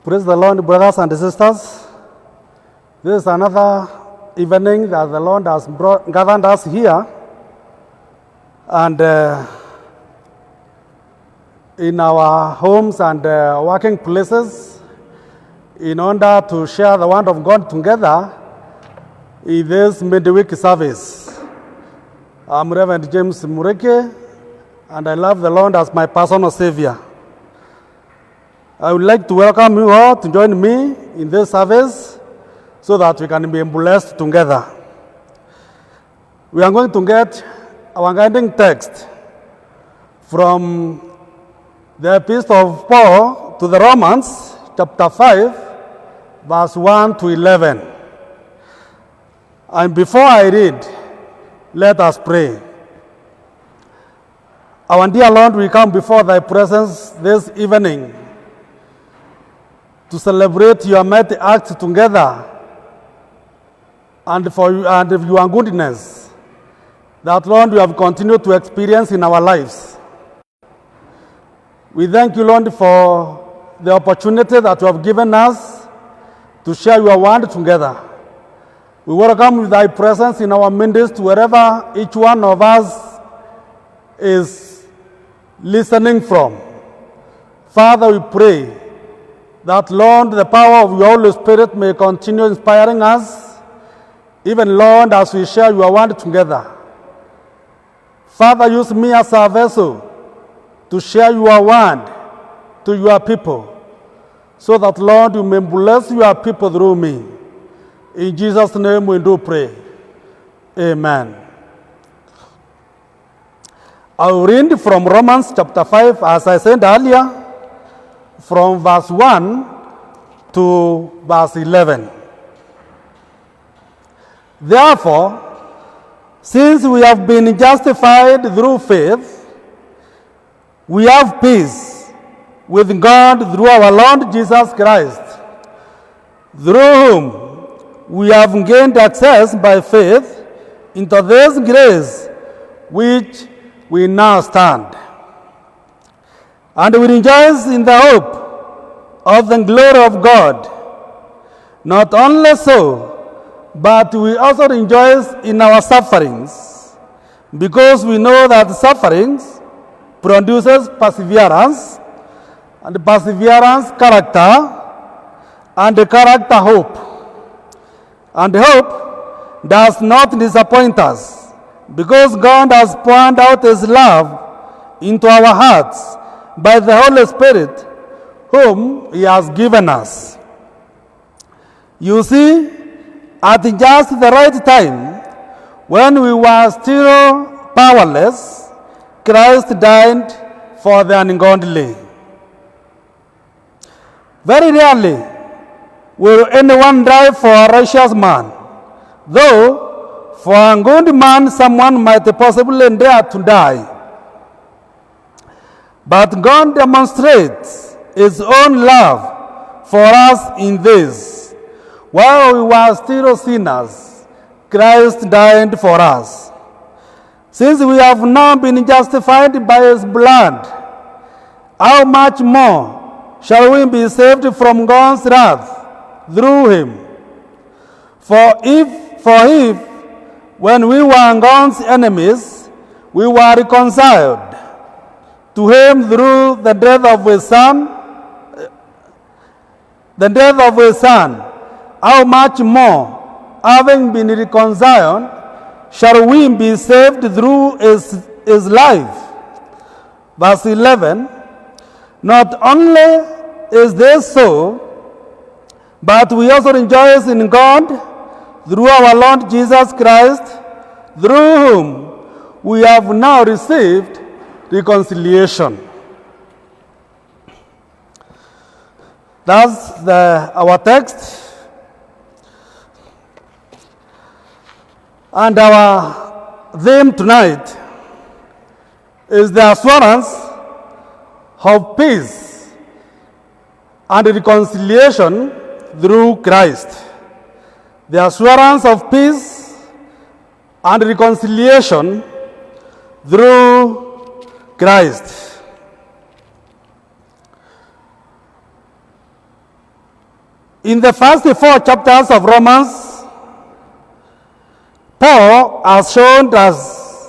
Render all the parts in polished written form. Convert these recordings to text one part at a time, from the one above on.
Praise the Lord, brothers and sisters. This is another evening that the Lord has gathered us here. And in our homes and working places, in order to share the word of God together in this midweek service. I'm Reverend James Mureke, and I love the Lord as my personal Savior. I would like to welcome you all to join me in this service so that we can be blessed together. We are going to get our guiding text from the Epistle of Paul to the Romans, chapter 5, verse 1 to 11. And before I read, let us pray. Our dear Lord, we come before thy presence this evening to celebrate your mighty acts together and for your goodness that, Lord, you have continued to experience in our lives. We thank you, Lord, for the opportunity that you have given us to share your word together. We welcome thy presence in our midst wherever each one of us is listening from. Father, we pray that, Lord, the power of your Holy Spirit may continue inspiring us, even, Lord, as we share your word together. Father, use me as a vessel to share your word to your people, so that, Lord, you may bless your people through me. In Jesus' name we do pray. Amen. I will read from Romans chapter 5, as I said earlier, from verse 1 to verse 11. Therefore, since we have been justified through faith, we have peace with God through our Lord Jesus Christ, through whom we have gained access by faith into this grace which we now stand. And we rejoice in the hope of the glory of God. Not only so, but we also rejoice in our sufferings, because we know that sufferings produces perseverance, and perseverance character, and character hope. And hope does not disappoint us, because God has poured out his love into our hearts by the Holy Spirit, whom he has given us. You see, at just the right time, when we were still powerless, Christ died for the ungodly. Very rarely will anyone die for a righteous man, though for a good man someone might possibly dare to die. But God demonstrates his own love for us in this: while we were still sinners, Christ died for us. Since we have now been justified by his blood, how much more shall we be saved from God's wrath through him? For if when we were God's enemies, we were reconciled to him through the death of his son, how much more, having been reconciled, shall we be saved through his life? Verse 11, not only is this so, but we also rejoice in God through our Lord Jesus Christ, through whom we have now received reconciliation. That's our text. And our theme tonight is the assurance of peace and reconciliation through Christ. The assurance of peace and reconciliation through Christ. In the first 4 chapters of Romans, Paul has shown us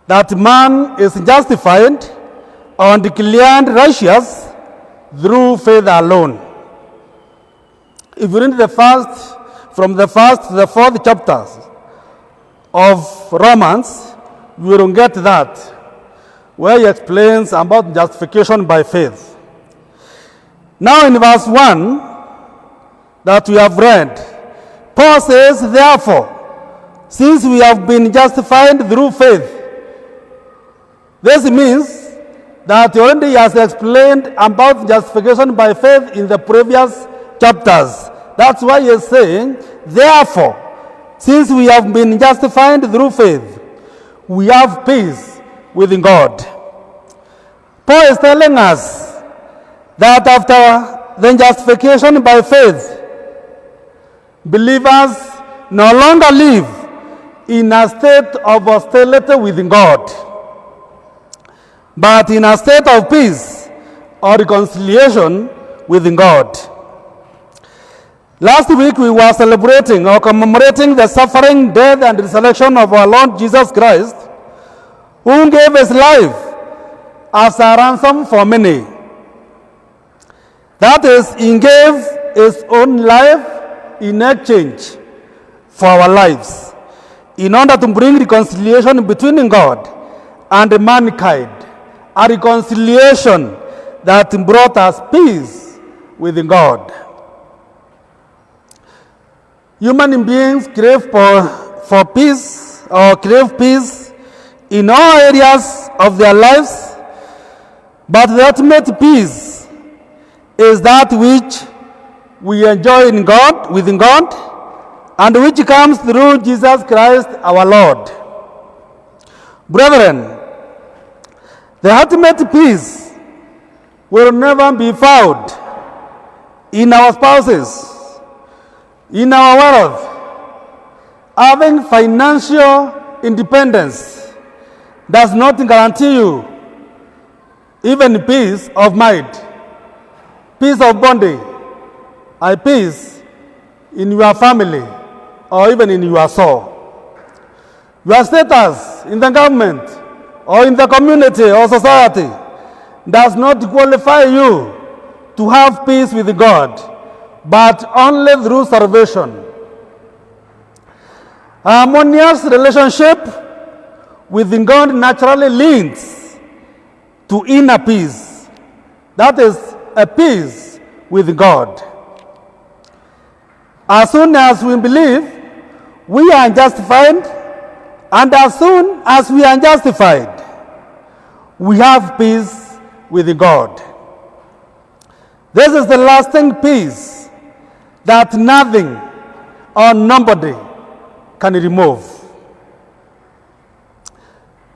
that man is justified and declared righteous through faith alone. If you read from the first to the 4th chapters of Romans, you will get that, where he explains about justification by faith. Now in verse 1 that we have read, Paul says, therefore, since we have been justified through faith, this means that he already has explained about justification by faith in the previous chapters. That's why he is saying, therefore, since we have been justified through faith, we have peace with God. Paul is telling us that after the justification by faith, believers no longer live in a state of hostility with God, but in a state of peace or reconciliation with God. Last week we were celebrating or commemorating the suffering, death, and resurrection of our Lord Jesus Christ, who gave his life as a ransom for many. That is, he gave his own life in exchange for our lives, in order to bring reconciliation between God and mankind, a reconciliation that brought us peace with God. Human beings crave for peace, or crave peace in all areas of their lives, but the ultimate peace is that which we enjoy in God, within God, and which comes through Jesus Christ our Lord. Brethren, the ultimate peace will never be found in our spouses, in our wealth. Having financial independence does not guarantee you even peace of mind, peace of body, and peace in your family or even in your soul. Your status in the government or in the community or society does not qualify you to have peace with God, but only through salvation. A harmonious relationship with God naturally leads to inner peace. That is a peace with God. As soon as we believe, we are justified, and as soon as we are justified, we have peace with God. This is the lasting peace that nothing or nobody can remove.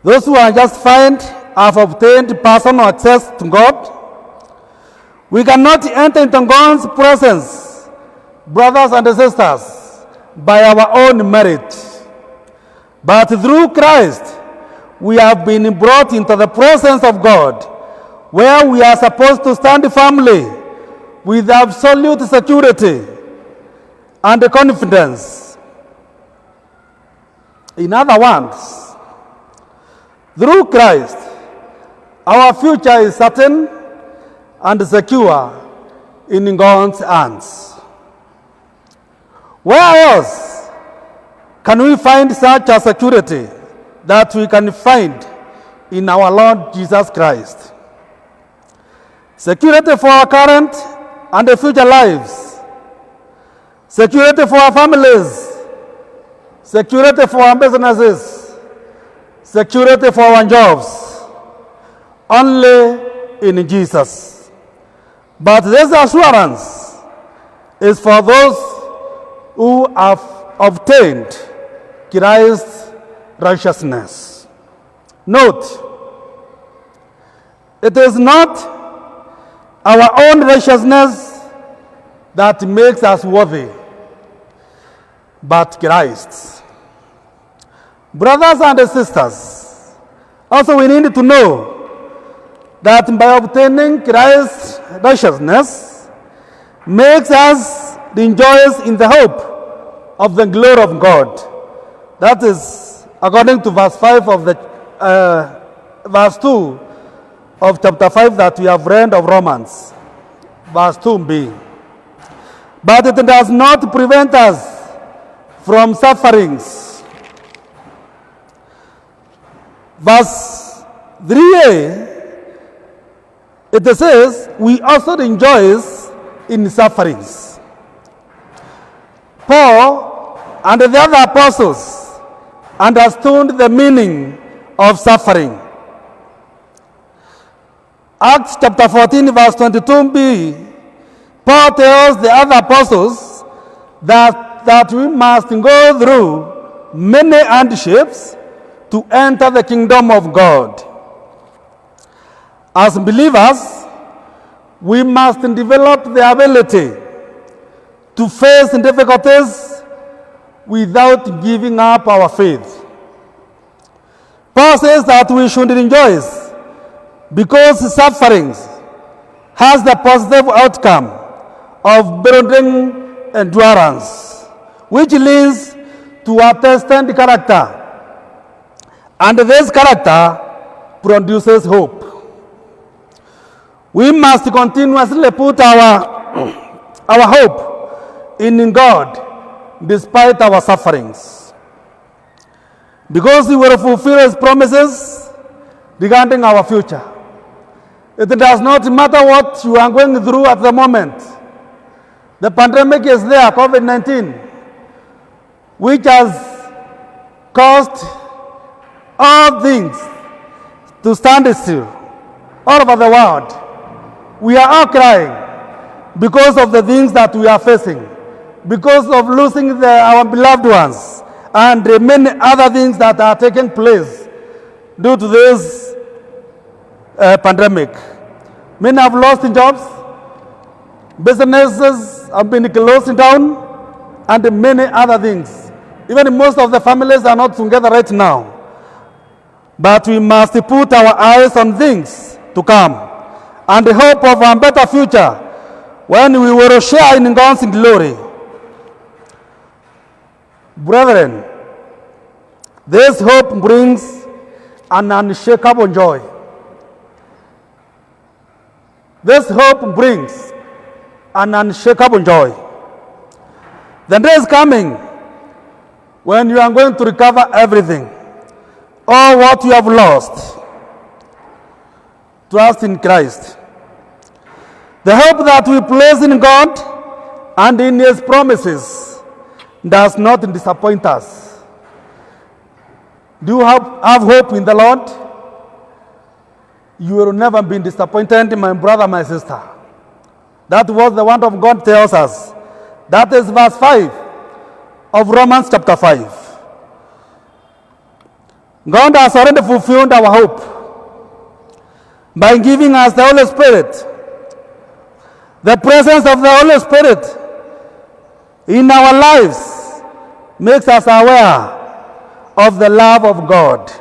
Those who are justified have obtained personal access to God. We cannot enter into God's presence, brothers and sisters, by our own merit. But through Christ, we have been brought into the presence of God, where we are supposed to stand firmly with absolute security and confidence. In other words, through Christ, our future is certain and secure in God's hands. Where else can we find such a security that we can find in our Lord Jesus Christ? Security for our current and future lives, security for our families, security for our businesses, security for our jobs, only in Jesus. But this assurance is for those who have obtained Christ's righteousness. Note, it is not our own righteousness that makes us worthy, but Christ's. Brothers and sisters, also we need to know that by obtaining Christ's righteousness, makes us rejoice in the hope of the glory of God. That is according to verse 5 of the verse 2 of chapter 5 that we have read of Romans. Verse 2b. But it does not prevent us from sufferings. Verse 3a, it says, we also rejoice in sufferings. Paul and the other apostles understood the meaning of suffering. Acts chapter 14, verse 22b, Paul tells the other apostles that we must go through many hardships to enter the kingdom of God. As believers, we must develop the ability to face difficulties without giving up our faith. Paul says that we should rejoice because sufferings has the positive outcome of building endurance, which leads to a tested character. And this character produces hope. We must continuously put our hope in God despite our sufferings, because He will fulfill His promises regarding our future. It does not matter what you are going through at the moment. The pandemic is there, COVID-19, which has caused all things to stand still all over the world. We are all crying because of the things that we are facing, because of losing our beloved ones, and many other things that are taking place due to this pandemic. Many have lost jobs, businesses have been closed down, and many other things. Even most of the families are not together right now. But we must put our eyes on things to come and the hope of a better future when we will share in God's glory. Brethren, this hope brings an unshakable joy. This hope brings an unshakable joy. The day is coming when you are going to recover everything, all what you have lost. Trust in Christ. The hope that we place in God and in His promises does not disappoint us. Do you have hope in the Lord? You will never be disappointed, my brother, my sister. That was the word of God tells us. That is verse 5 of Romans chapter 5. God has already fulfilled our hope by giving us the Holy Spirit. The presence of the Holy Spirit in our lives makes us aware of the love of God.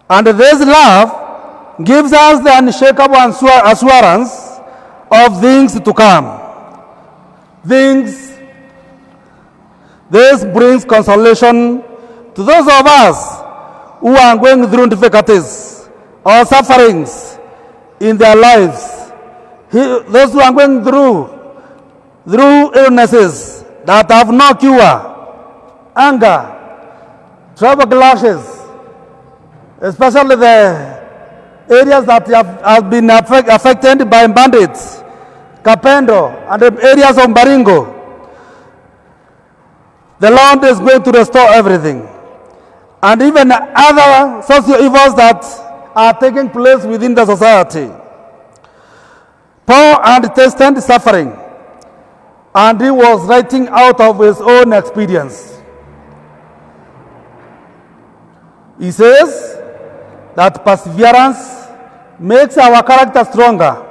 And this love gives us the unshakable assurance of things to come. This brings consolation to those of us who are going through difficulties or sufferings in their lives. Those who are going through illnesses that have no cure, anger, trouble clashes, especially the areas that have been affected by bandits, Kapendo, and the areas of Baringo. The Lord is going to restore everything. And even other social evils that are taking place within the society. Paul understood suffering, and he was writing out of his own experience. He says that perseverance makes our character stronger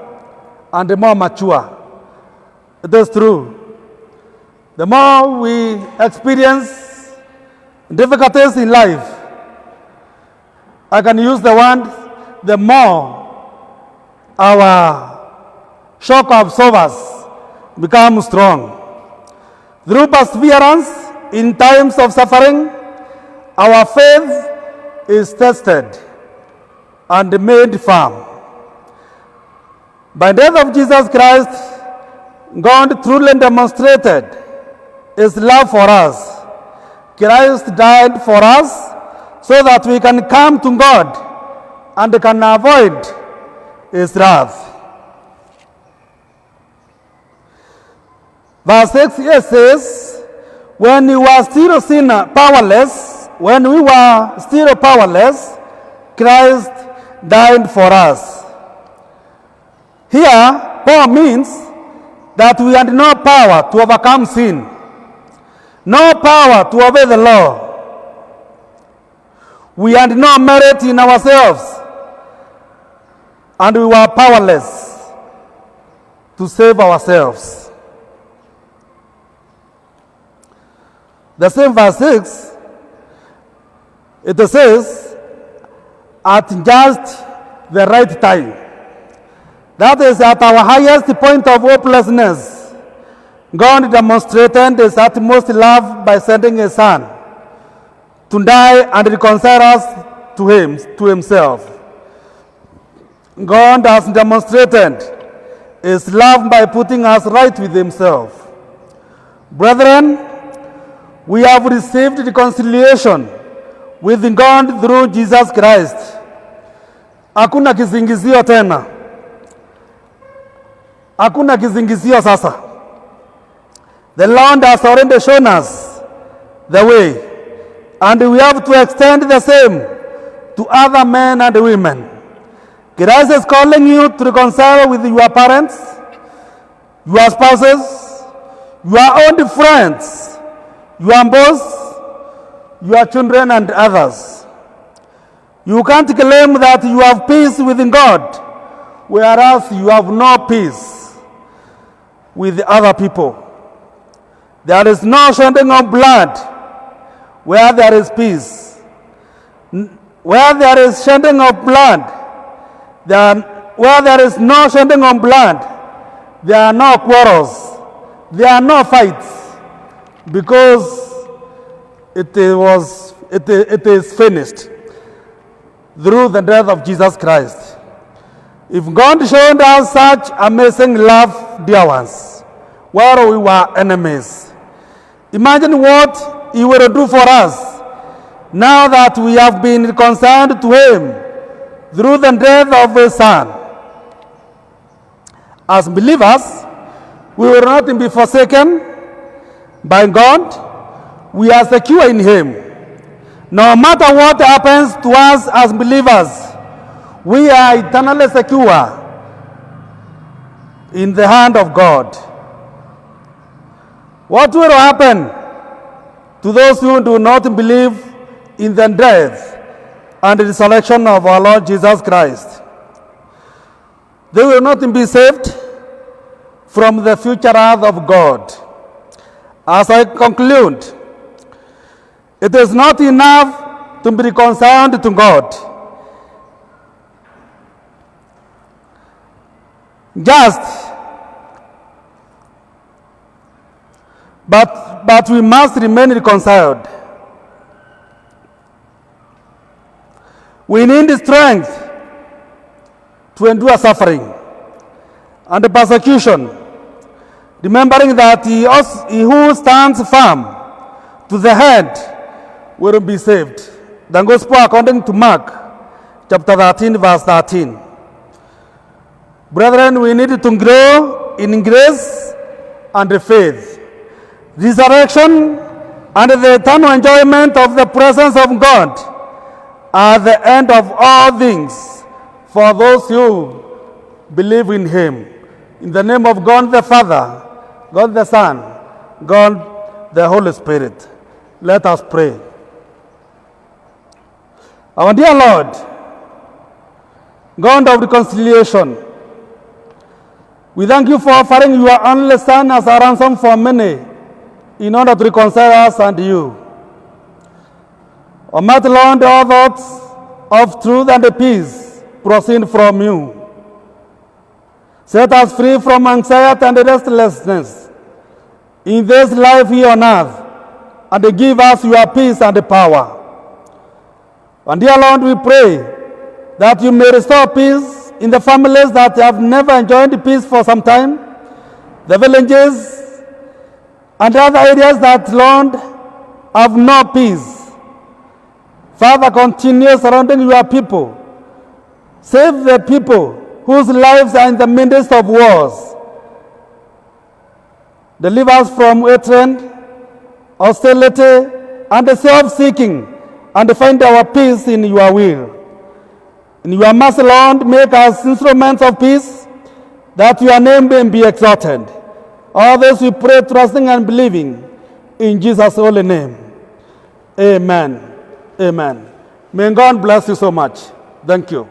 and more mature. It is true. The more we experience difficulties in life, I can use the word, the more our shock absorbers become strong. Through perseverance in times of suffering, our faith is tested and made firm. By the death of Jesus Christ, God truly demonstrated His love for us. Christ died for us so that we can come to God and can avoid His wrath. Verse 6 here says, when we were still powerless, Christ died for us. Here, Paul means that we had no power to overcome sin, no power to obey the law. We had no merit in ourselves, and we were powerless to save ourselves. The same verse 6, it says, at just the right time. That is, at our highest point of hopelessness, God demonstrated His utmost love by sending His Son to die and reconcile us to Himself. God has demonstrated His love by putting us right with Himself. Brethren, we have received reconciliation with God through Jesus Christ. Hakuna kizingizio tena. Hakuna kizingizio sasa. The Lord has already shown us the way, and we have to extend the same to other men and women. Christ is calling you to reconcile with your parents, your spouses, your own friends, your boss, your children, and others. You can't claim that you have peace with God, whereas you have no peace with other people. There is no shedding of blood where there is peace. Where there is shedding of blood, where there is no shedding of blood, there are no quarrels, there are no fights, because it is finished through the death of Jesus Christ. If God showed us such amazing love, dear ones, while we were enemies, imagine what He will do for us now that we have been reconciled to Him through the death of His Son. As believers, we will not be forsaken by God. We are secure in Him. No matter what happens to us as believers, we are eternally secure in the hand of God. What will happen to those who do not believe in the death and the resurrection of our Lord Jesus Christ? They will not be saved from the future wrath of God. As I conclude, it is not enough to be reconciled to God. But we must remain reconciled. We need strength to endure suffering and persecution, remembering that he who stands firm to the head will be saved. The Gospel according to Mark, chapter 13, verse 13. Brethren, we need to grow in grace and faith, resurrection, and the eternal enjoyment of the presence of God are the end of all things for those who believe in Him. In the name of God the Father, God the Son, God the Holy Spirit, let us pray. Our dear Lord, God of reconciliation, we thank You for offering Your only Son as a ransom for many in order to reconcile us and You. Almighty Lord, all thoughts of truth and peace proceed from You. Set us free from anxiety and restlessness in this life here on earth, and give us your peace and power. And dear Lord, we pray that you may restore peace in the families that have never enjoyed peace for some time, the villages and other areas that, Lord, have no peace. Father, continue surrounding your people. Save the people whose lives are in the midst of wars. Deliver us from hatred, hostility, and self-seeking, and find our peace in your will. In your mercy, Lord, make us instruments of peace, that your name may be exalted. All this we pray, trusting and believing in Jesus' holy name. Amen. Amen. May God bless you so much. Thank you.